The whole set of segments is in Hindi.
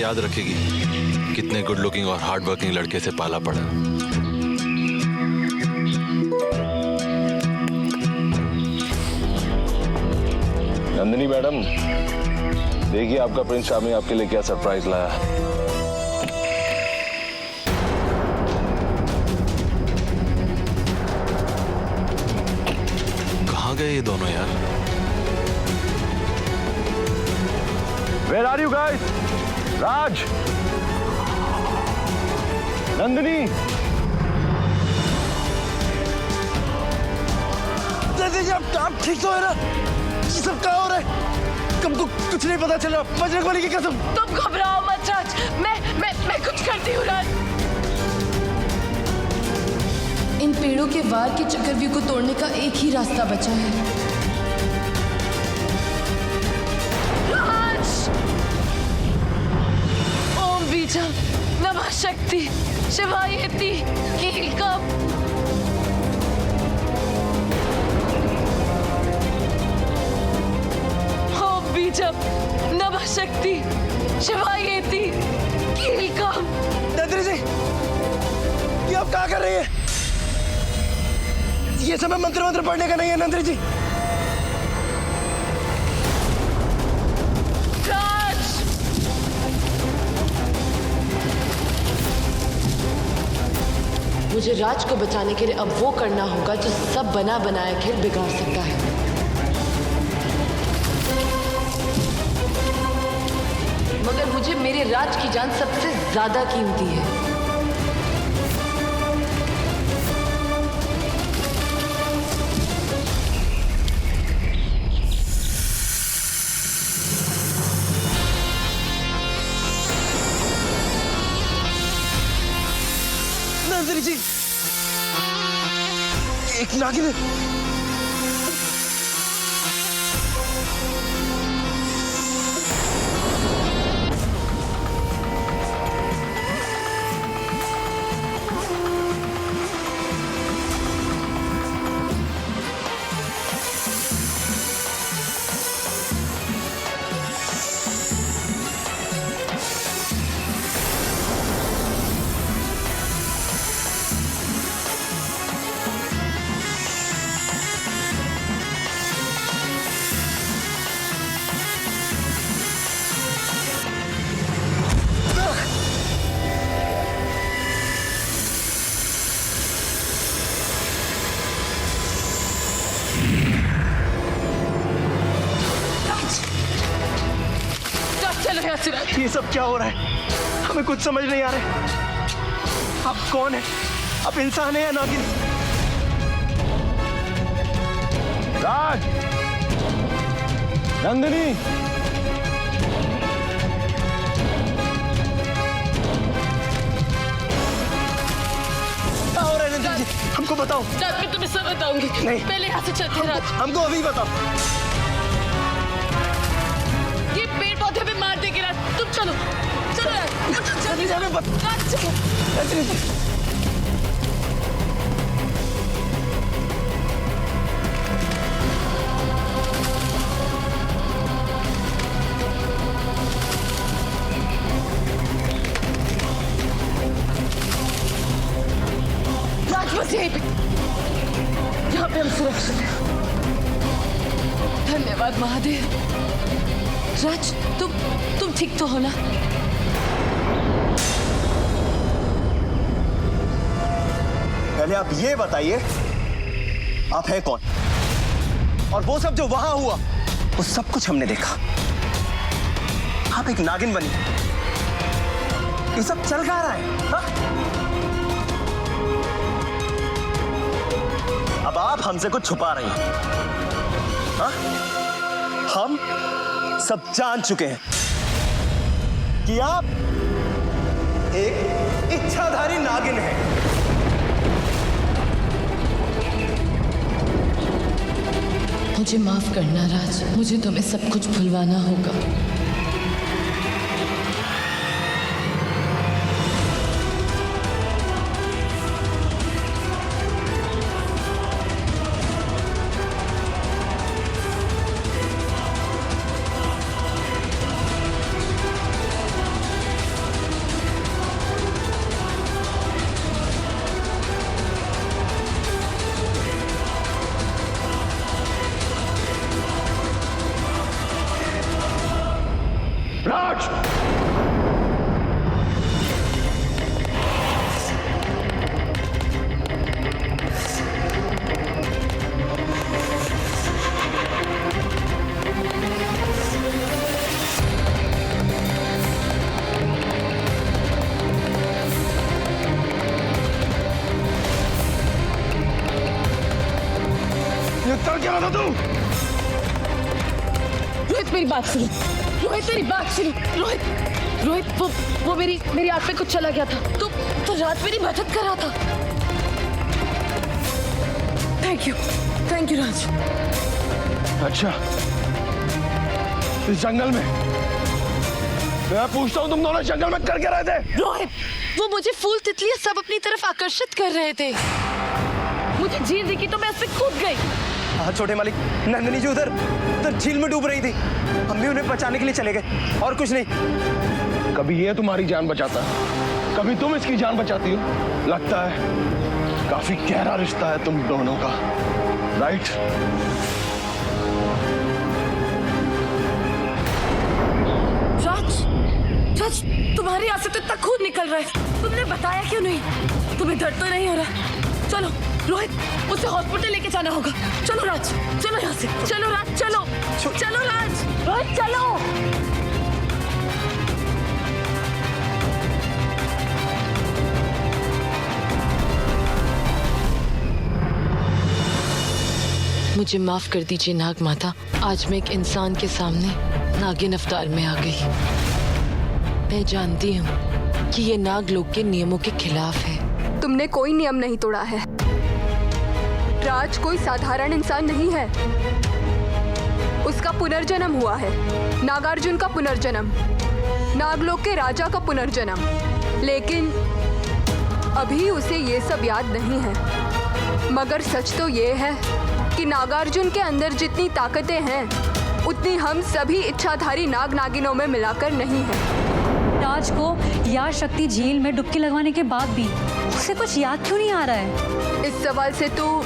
याद रखेगी कितने गुड लुकिंग और हार्ड वर्किंग लड़के से पाला पड़ा। नंदिनी मैडम, देखिए आपका प्रिंस शामी आपके लिए क्या सरप्राइज लाया। कहाँ गए ये दोनों यार? Where are you guys? राज, नंदिनी। आप ठीक तो है ना? ये सब क्या हो रहा है? तुमको कुछ नहीं पता चला? बजरंगबली की कसम। तुम घबराओ मत राज, मैं कुछ करती हूँ राज। इन पेड़ों के वार के चक्रव्यूह को तोड़ने का एक ही रास्ता बचा है। राज! ओम बीजम नमः शक्ति शिवायेति कीलकम। ओम बीजम नमः शक्ति शिवायेति कीलकम। नंदिनी जी, ये आप क्या कर रही है? ये समय मंत्र पढ़ने का नहीं है नंदिनी जी। राज! मुझे राज को बचाने के लिए अब वो करना होगा जो सब बना बनाया खेल बिगाड़ सकता है। मगर मुझे मेरे राज की जान सबसे ज्यादा कीमती है। नंदिनी जी, एक नागिन है। ये सब क्या हो रहा है? हमें कुछ समझ नहीं आ रहा है। आप कौन है? आप इंसान है या नागिन? राज, नंदिनी, क्या हो रहा है नंदिनी जी? हमको बताओ। राज मैं तुम्हें सब बताऊंगी। नहीं। पहले यहाँ से चलते हैं राज। हमको अभी बताओ। ये पेड़ पौधे पे मार देंगे राज। तुम चलो चलो राज। नंदिनी जी, हमें राज चलो। नंदिनी जी। राज बस यहीं पे, यहाँ पे हम सुरक्षित हैं। धन्यवाद महादेव। राज तुम ठीक तो हो ना? पहले आप ये बताइए, आप हैं कौन? और वो सब जो वहां हुआ, वो सब कुछ हमने देखा। आप एक नागिन बनी। ये सब चल क्या रहा है? हा? अब आप हमसे कुछ छुपा रही हैं। हा? हम सब जान चुके हैं कि आप एक इच्छाधारी नागिन हैं। मुझे माफ करना राज, मुझे तुम्हें सब कुछ भुलवाना होगा। कर क्या रहा था तू? रोहित मेरी बात सुनो, रोहित मेरी बात सुनो, रोहित वो मेरी आंख पे कुछ चला गया था, तो रात मेरी मदद कर रहा था। थैंक यू राज। अच्छा, इस जंगल में मैं पूछता हूँ, तुम दोनों जंगल में कर क्या रहे थे? रोहित, वो मुझे फूल तितलियां सब अपनी तरफ आकर्षित कर रहे थे, मुझे झील दिखी तो मैं उसमें कूद गई। हाँ छोटे मालिक, नंदिनी जी उधर झील में डूब रही थी, हम भी उन्हें बचाने के लिए चले गए, और कुछ नहीं। कभी ये तुम्हारी जान बचाता है, कभी तुम इसकी जान बचाती हो। लगता है काफी गहरा रिश्ता है तुम दोनों का, राइट? राज, तुम्हारी आंख से तो इतना खून निकल रहा है, तुमने बताया क्यों नहीं? तुम्हें दर्द तो नहीं हो रहा? चलो रोहित, उसे हॉस्पिटल लेके जाना होगा। चलो राज, चलो यहाँ से, चलो राज, चलो राज, रोहित चलो। मुझे माफ कर दीजिए नाग माता, आज मैं एक इंसान के सामने नागिन अवतार में आ गई। मैं जानती हूँ कि ये नाग लोक के नियमों के खिलाफ है। तुमने कोई नियम नहीं तोड़ा है। राज कोई साधारण इंसान नहीं है, उसका पुनर्जन्म हुआ है, नागार्जुन का पुनर्जन्म, नागलोक के राजा का पुनर्जन्म। लेकिन अभी उसे ये सब याद नहीं है। मगर सच तो ये है कि नागार्जुन के अंदर जितनी ताकतें हैं उतनी हम सभी इच्छाधारी नाग नागिनों में मिलाकर नहीं है। राज को याद शक्ति झील में डुबकी लगवाने के बाद भी उसे कुछ याद क्यों नहीं आ रहा है? इस सवाल से तो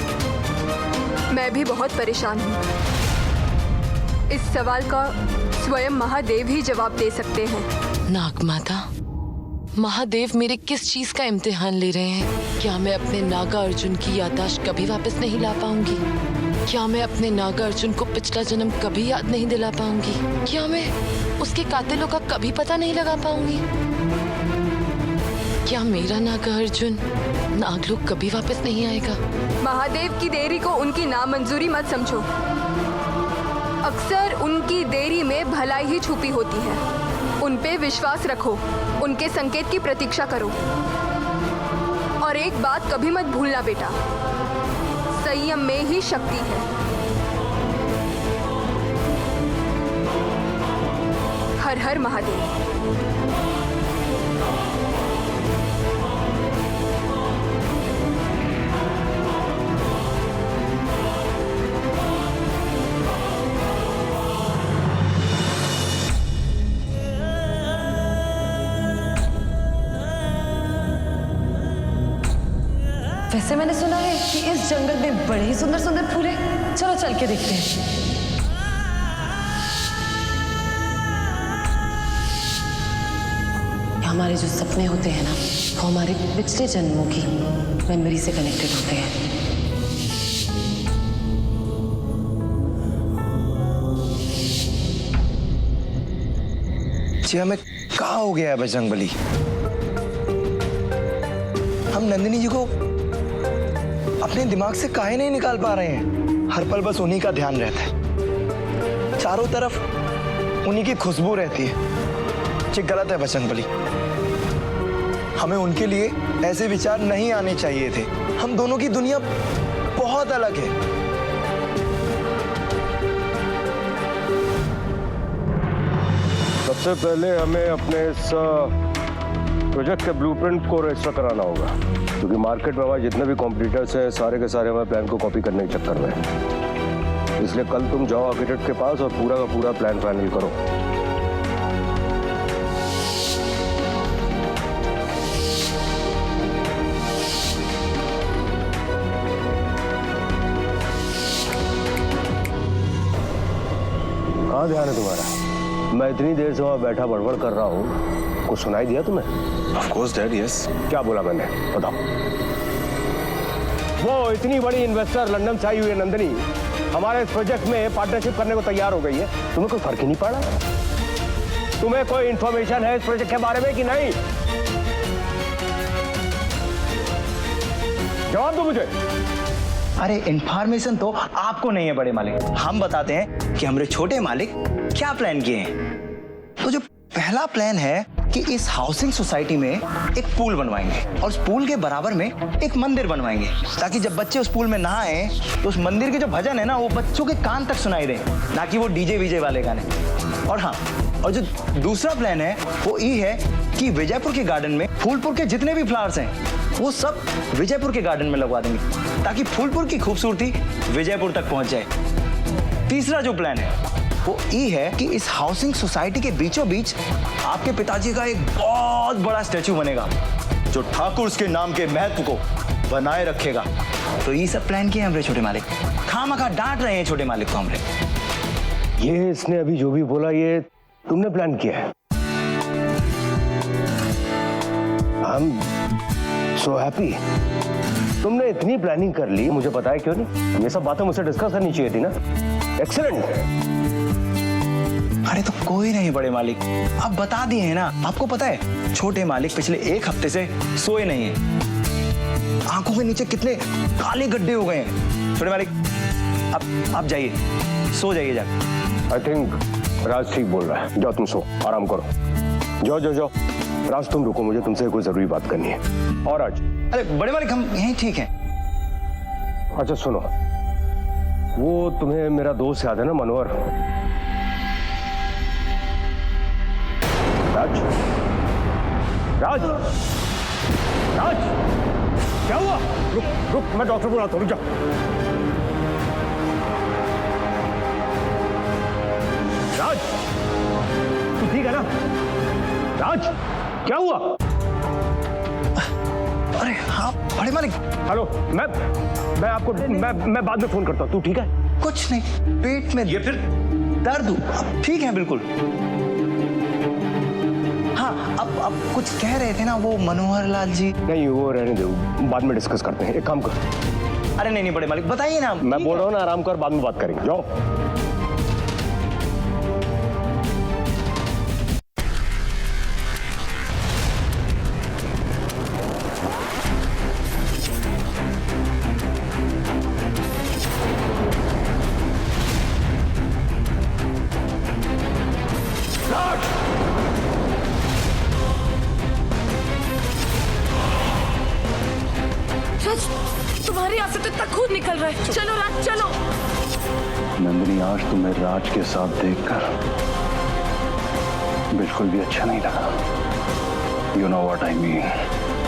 मैं भी बहुत परेशान हूँ। इस सवाल का स्वयं महादेव ही जवाब दे सकते हैं। नाग माता, महादेव मेरे किस चीज का इम्तिहान ले रहे हैं? क्या मैं अपने नागा अर्जुन की याददाश्त कभी वापस नहीं ला पाऊंगी? क्या मैं अपने नागा अर्जुन को पिछला जन्म कभी याद नहीं दिला पाऊंगी? क्या मैं उसके कातिलों का कभी पता नहीं लगा पाऊंगी? क्या मेरा नागा अर्जुन नागलोक कभी वापस नहीं आएगा? महादेव की देरी को उनकी नामंजूरी मत समझो। अक्सर उनकी देरी में भलाई ही छुपी होती है। उन पे विश्वास रखो, उनके संकेत की प्रतीक्षा करो। और एक बात कभी मत भूलना बेटा, संयम में ही शक्ति है। हर हर महादेव। वैसे मैंने सुना है कि इस जंगल में बड़े ही सुंदर सुंदर फूल हैं। चलो चल के देखते हैं। हमारे जो सपने होते हैं ना, वो हमारे पिछले जन्मों की मेमोरी से कनेक्टेड होते हैं। जी हमें कहा हो गया है बजरंगबली? हम नंदिनी जी को अपने दिमाग से काहे नहीं निकाल पा रहे हैं? हर पल बस उन्हीं का ध्यान रहता है, चारों तरफ उन्हीं की खुशबू रहती है। ये गलत है बजरंगबली, हमें उनके लिए ऐसे विचार नहीं आने चाहिए थे। हम दोनों की दुनिया बहुत अलग है। सबसे पहले हमें अपने इस प्रोजेक्ट के ब्लूप्रिंट को रजिस्टर कराना होगा, क्योंकि मार्केट में हमारे जितने भी कॉम्पिटिटर्स हैं सारे के सारे हमारे प्लान को कॉपी करने के चक्कर में हैं। इसलिए कल तुम जाओ आर्किटेक्ट के पास और पूरा का पूरा प्लान फाइनल करो। हाँ, ध्यान है तुम्हारा। मैं इतनी देर से वहां बैठा बड़बड़ कर रहा हूँ, कुछ सुनाई दिया तुम्हें? Of course dad, yes. क्या बोला मैंने, बताओ? वो इतनी बड़ी इन्वेस्टर लंदन से आई हुई है नंदिनी, हमारे इस प्रोजेक्ट में पार्टनरशिप करने को तैयार हो गई है। तुम्हें कोई फर्क ही नहीं पड़ा? तुम्हें कोई इंफॉर्मेशन है इस प्रोजेक्ट के बारे में कि नहीं? जवाब दो मुझे। अरे इन्फॉर्मेशन तो आपको नहीं है बड़े मालिक, हम बताते हैं कि हमारे छोटे मालिक क्या प्लान किए हैं। तो जो पहला प्लान है कि इस हाउसिंग सोसाइटी में एक पूल बनवाएंगे और उस पूल के बराबर में एक मंदिर बनवाएंगे, ताकि जब बच्चे उस पूल में नहाए तो उस मंदिर के जो भजन है ना वो बच्चों के कान तक सुनाई दे, ना कि वो डीजे वीजे वाले गाने। और हाँ, और जो दूसरा प्लान है वो ये है कि विजयपुर के गार्डन में फूलपुर के जितने भी फ्लावर्स हैं वो सब विजयपुर के गार्डन में लगवा देंगे, ताकि फूलपुर की खूबसूरती विजयपुर तक पहुंच जाए। तीसरा जो प्लान है वो ये है कि इस हाउसिंग सोसाइटी के बीचों बीच आपके पिताजी का एक बहुत बड़ा स्टैचू बनेगा जो ठाकुर के नाम के महत्व को बनाए रखेगा। तो ये सब प्लान किए हमारे छोटे मालिक, खामखा डांट रहे हैं छोटे मालिक को हमारे। ये इसने अभी जो भी बोला ये तुमने प्लान किया है। I'm so happy। तुमने इतनी प्लानिंग कर ली, मुझे पता है क्यों नहीं? ये सब बातें मुझसे डिस्कस करनी चाहिए थी ना। एक्सीलेंट। अरे तो कोई नहीं बड़े मालिक, आप बता दिए हैं ना। आपको पता है छोटे मालिक पिछले एक हफ्ते से सोए नहीं है, आंखों के नीचे कितने काले गड्ढे हो गए हैं। छोटे मालिक आप जाइए, सो जाइए जाकर। आई थिंक राज ठीक बोल रहा है, जाओ तुम सो, आराम करो। जाओ जाओ जाओ। राज तुम रुको, मुझे तुमसे कोई जरूरी बात करनी है। और आज अरे बड़े मालिक हम यहीं ठीक हैं। अच्छा सुनो, वो तुम्हें मेरा दोस्त याद है ना, मनोहर? राज राज राज, क्या हुआ? रुक रुक, मैं डॉक्टर बुलाता हूँ, रुक जा। राज तू ठीक है ना? राज क्या हुआ? अरे हाँ बड़े मालिक। हेलो, मैं आपको मैं बाद में फोन करता हूँ। तू ठीक है? कुछ नहीं, पेट में ये फिर दर्द अब ठीक है बिल्कुल। हाँ अब कुछ कह रहे थे ना वो मनोहर लाल जी। नहीं वो रहने दो, बाद में डिस्कस करते हैं। एक काम कर। अरे नहीं बड़े मालिक बताइए ना। मैं बोल रहा हूँ ना, आराम कर, बाद में बात करेंगे। जाओ। तुम्हारी यहाँ से तो इतना खून निकल रहा है। चलो राज चलो। नंदिनी, आज तुम्हें राज के साथ देखकर बिल्कुल भी अच्छा नहीं लगा। You know what I mean.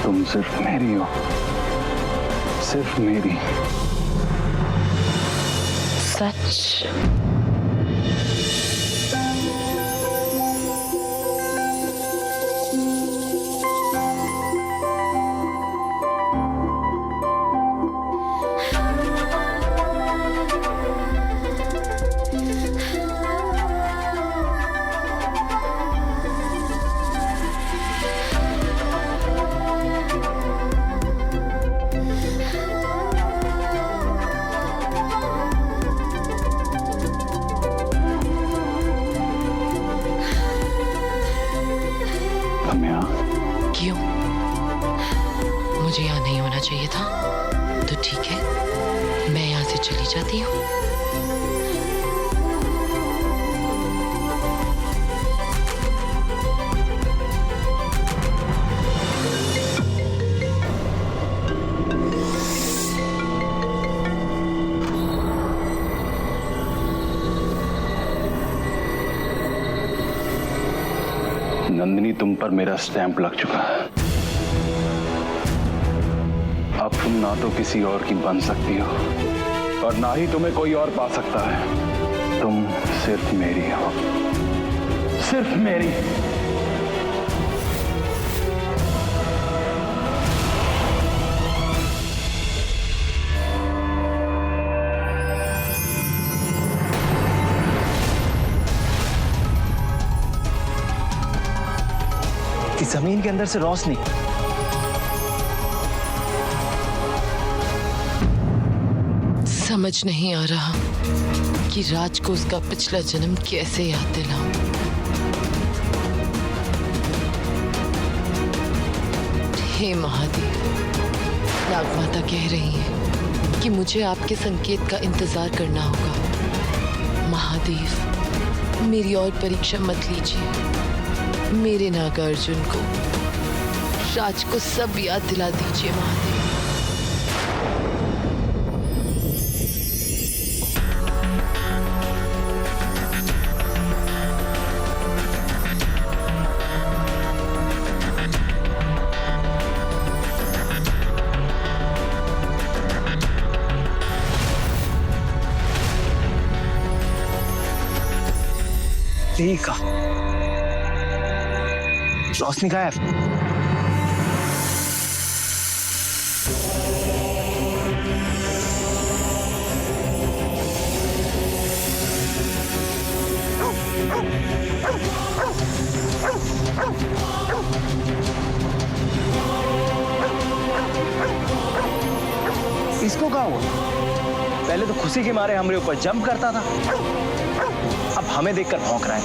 तुम सिर्फ मेरी हो, सिर्फ मेरी। सच? क्यों? मुझे यहाँ नहीं होना चाहिए था, तो ठीक है, मैं यहाँ से चली जाती हूँ। नंदिनी, तुम पर मेरा स्टैंप लग चुका है। अब तुम ना तो किसी और की बन सकती हो और ना ही तुम्हें कोई और पा सकता है। तुम सिर्फ मेरी हो, सिर्फ मेरी। कि जमीन के अंदर से रोशनी। समझ नहीं आ रहा कि राज को उसका पिछला जन्म कैसे याद दिलाऊं। हे महादेव, नाग माता कह रही है कि मुझे आपके संकेत का इंतजार करना होगा। महादेव, मेरी और परीक्षा मत लीजिए। मेरे नागार्जुन को, राज को सब याद दिला दीजिए महादेव। ठीक है, रोशनी गायब। इसको क्या हुआ? पहले तो खुशी के मारे हमारे ऊपर जंप करता था, अब हमें देखकर भौंक रहा है।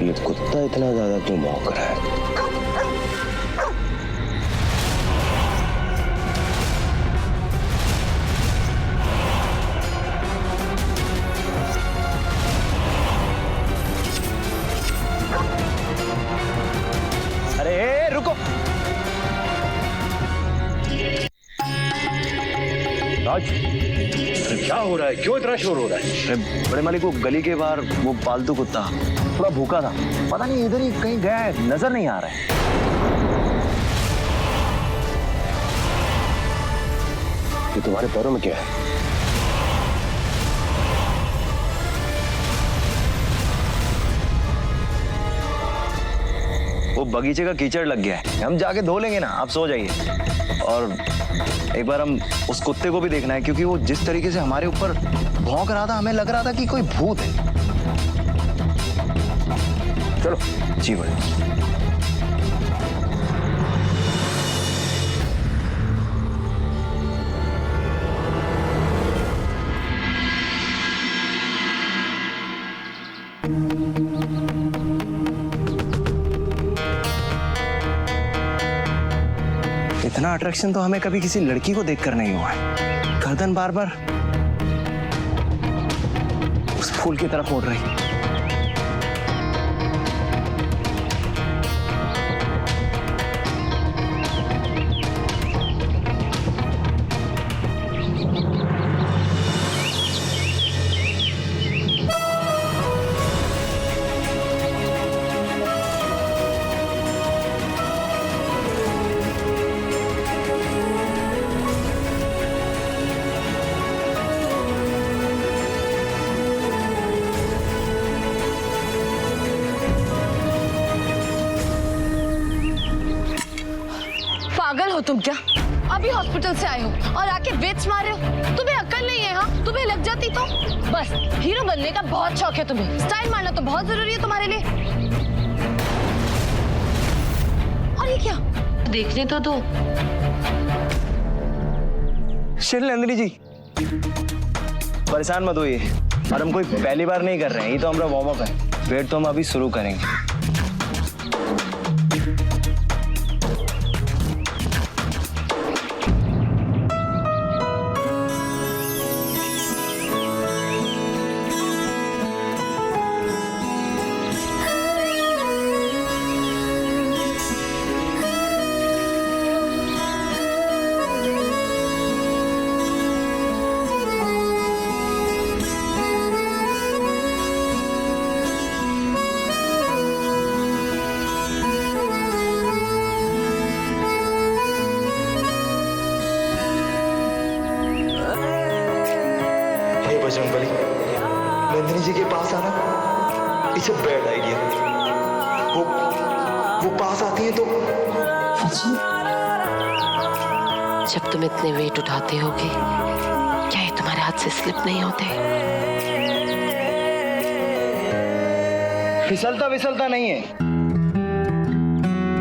ये कुत्ता इतना ज्यादा क्यों भौंक रहा है? अरे रुको, राज, क्या हो रहा है? क्यों इतना शोर हो रहा है? बड़े मालिक, वो गली के बाहर वो पालतू कुत्ता थोड़ा भूखा था, पता नहीं इधर ही कहीं गया है, नजर नहीं आ रहा है। ये तुम्हारे पैरों में क्या है? वो बगीचे का कीचड़ लग गया है, हम जाके धो लेंगे ना, आप सो जाइए। और एक बार हम उस कुत्ते को भी देखना है, क्योंकि वो जिस तरीके से हमारे ऊपर भौंक रहा था, हमें लग रहा था कि कोई भूत है। चलो जी बड़े। इतना अट्रैक्शन तो हमें कभी किसी लड़की को देखकर नहीं हुआ है। गर्दन बार बार उस फूल की तरफ उड़ रही। पागल हो तुम क्या? अभी हॉस्पिटल से आए हो और आके वेट्स मारे हो? तुम्हें अक्ल नहीं है? हाँ, तुम्हें लग जाती तो। बस हीरो बनने का बहुत शौक है तुम्हें, स्टाइल मारना तो बहुत जरूरी है तुम्हारे लिए। और ये क्या? देखने तो दो। नंदिनी जी, परेशान मत होइए, और हम कोई पहली बार नहीं कर रहे हैं, ये तो हमारा वार्म अप है। वेट तो हम अभी शुरू करेंगे। बजरंगबली, नंदिनी जी के पास आना इट्स अ बैड आइडिया। वो पास आती है तो जब तुम इतने वेट उठाते होगे, क्या ये तुम्हारे हाथ से स्लिप नहीं होते? फिसलता नहीं है,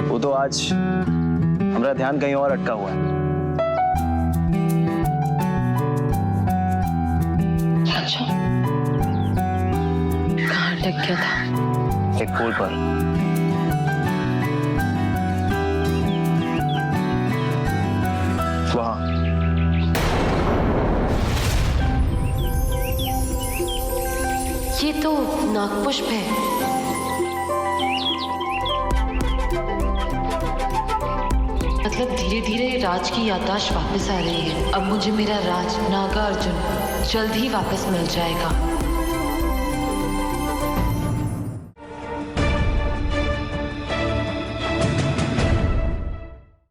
वो तो आज हमारा ध्यान कहीं और अटका हुआ है। अच्छा, कहाँ अटक गया था? एक पुल पर। वहां। ये तो नागपुष्प है। मतलब धीरे धीरे राज की याददाश्त वापस आ रही है। अब मुझे मेरा राज नागा अर्जुन जल्द ही वापस मिल जाएगा।